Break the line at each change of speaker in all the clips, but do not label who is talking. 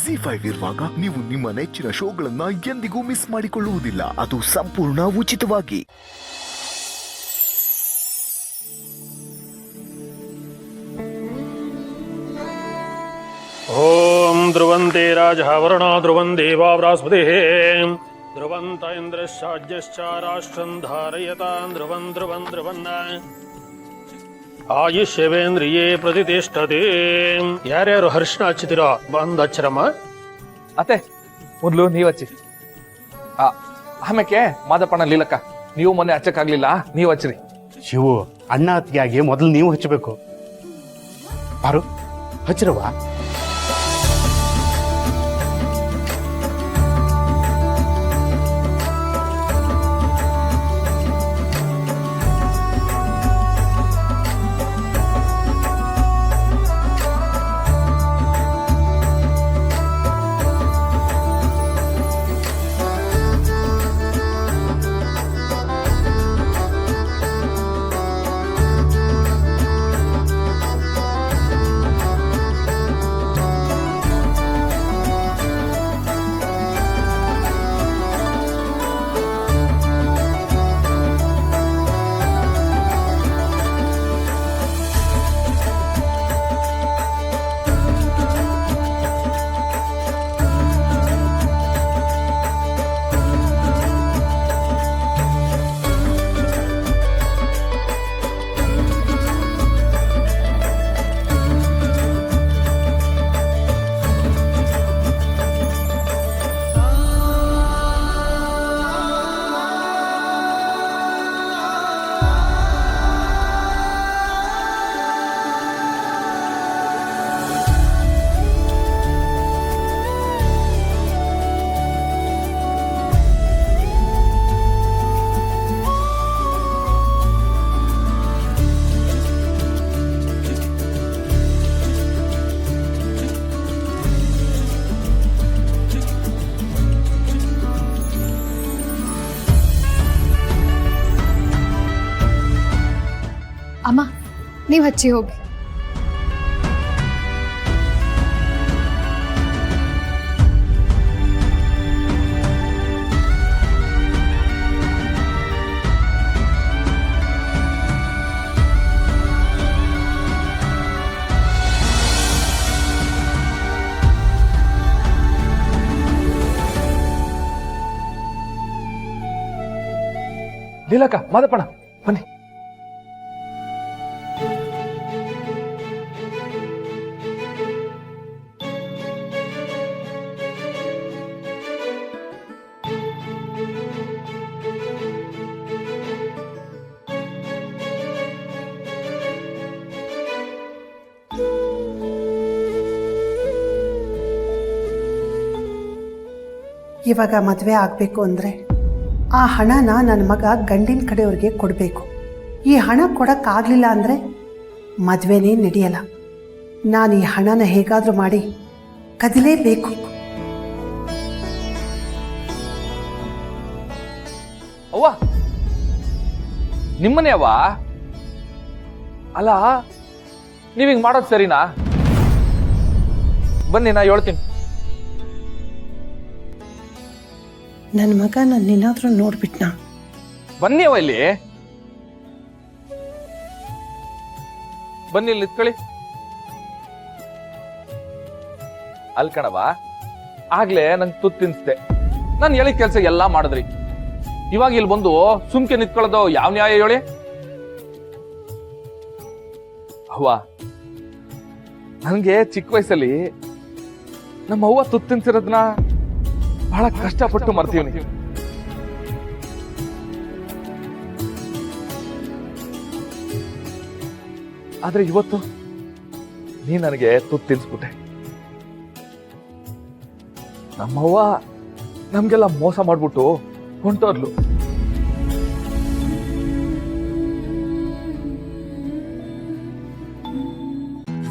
ZEE5 ಇರುವಾಗ ನೀವು ನಿಮ್ಮ ನೆಚ್ಚಿನ ಶೋಗಳನ್ನ ಎಂದಿಗೂ ಮಿಸ್ ಮಾಡಿಕೊಳ್ಳುವುದಿಲ್ಲ. ಅದು ಸಂಪೂರ್ಣ ಉಚಿತವಾಗಿ.
ಓಂ ಧ್ರುವಂತೆ ರಾಜ ವರುಣೋ ಧ್ರುವಂ ದೇವಾ ಬೃಹಸ್ಪತಿಃ ಧ್ರುವಂತ ಇಂದ್ರಶ್ಚಾಜ್ಯಶ್ಚ ರಾಷ್ಟ್ರಂ ಧಾರಯತಾಂ ಧ್ರುವಂ ಧ್ರುವಂ ಧ್ರುವನ್ನ ಆಯುಷ್ಯವೇಂದ್ರಿಯೇ ಪ್ರತಿಷ್ಠತೆ. ಯಾರ್ಯಾರು ಹರ್ಷಣ ಹಚ್ಚುತ್ತೀರೋ ಬಂದು ಹಚ್ಚರಮ್ಮ.
ಅತ್ತೆ ಮೊದ್ಲು ನೀವ್ ಹಚ್ಚಿ, ಆಮೇಲೆ ಮಾದಪ್ಪಣ್ಣ ಲೀಲಕ್ಕ ನೀವು ಮೊನ್ನೆ ಹಚ್ಚಕ್ಕಾಗ್ಲಿಲ್ಲ, ನೀವ್ ಹಚ್ಚ್ರಿ.
ಶಿವು, ಅಣ್ಣ ಅತ್ತಿಗೆ ಮೊದಲು ನೀವು ಹಚ್ಚಬೇಕು. ಬಾರು ಹಚ್ಚಿರವ.
ಅಮ್ಮ, ನೀವು ಹಚ್ಚಿ ಹೋಗಿ.
ಲೀಲಕ್ಕ, ಮಾದಪ್ಪಣ್ಣ ಬನ್ನಿ.
ಇವಾಗ ಮದುವೆ ಆಗಬೇಕು ಅಂದರೆ ಆ ಹಣನ ನನ್ನ ಮಗ ಗಂಡಿನ ಕಡೆಯವ್ರಿಗೆ ಕೊಡಬೇಕು. ಈ ಹಣ ಕೊಡೋಕ್ಕಾಗಲಿಲ್ಲ ಅಂದರೆ ಮದುವೆನೇ ನಡೆಯಲ್ಲ. ನಾನು ಈ ಹಣನ ಹೇಗಾದರೂ ಮಾಡಿ ಕದಿಲೇಬೇಕು.
ಅವ್ವ, ನಿಮ್ಮನೆ ಅವ್ವ? ಅಲ್ಲ, ನೀವ್ ಹಿಂಗ್ ಮಾಡೋದು ಸರಿನಾ? ಬನ್ನಿ, ನಾ ಹೇಳ್ತೀನಿ.
ನನ್ನ ಮಗ ನನ್ನೇನಾದ್ರೂ ನೋಡ್ಬಿಟ್ನಾ?
ಬನ್ನಿ ಅವ ಇಲ್ಲಿ, ಬನ್ನಿ, ಇಲ್ಲಿ ನಿಂತ್ಕೊಳ್ಳಿ. ಅಲ್ ಕಣವ, ಆಗ್ಲೇ ನಂಗೆ ತುತ್ತು ತಿನ್ಸ್ದೆ, ನಾನು ಹೇಳಿದ ಕೆಲಸ ಎಲ್ಲಾ ಮಾಡಿದ್ರಿ. ಇವಾಗ ಇಲ್ಲಿ ಬಂದು ಸುಮ್ಕೆ ನಿಂತ್ಕೊಳ್ಳೋದು ಯಾವ ನ್ಯಾಯ ಹೇಳಿ? ಅವ್ವ, ನನ್ಗೆ ಚಿಕ್ಕ ವಯಸ್ಸಲ್ಲಿ ನಮ್ಮ ಅವ್ವ ತುತ್ತು ತಿನ್ಸಿರೋದನ್ನ ಬಹಳ ಕಷ್ಟಪಟ್ಟು ಮರ್ತೀವಿ. ಆದ್ರೆ ಇವತ್ತು ನೀ ನನಗೆ ತುತ್ತು ತಿನ್ಸ್ಬಿಟ್ಟೆ. ನಮ್ಮವ್ವ ನಮ್ಗೆಲ್ಲ ಮೋಸ ಮಾಡ್ಬಿಟ್ಟು ಹೊಂಟೋದ್ಲು.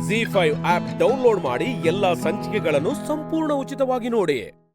ZEE5 ಆಪ್ ಡೌನ್ಲೋಡ್ ಮಾಡಿ ಎಲ್ಲಾ ಸಂಚಿಕೆಗಳನ್ನು ಸಂಪೂರ್ಣ ಉಚಿತವಾಗಿ ನೋಡಿ.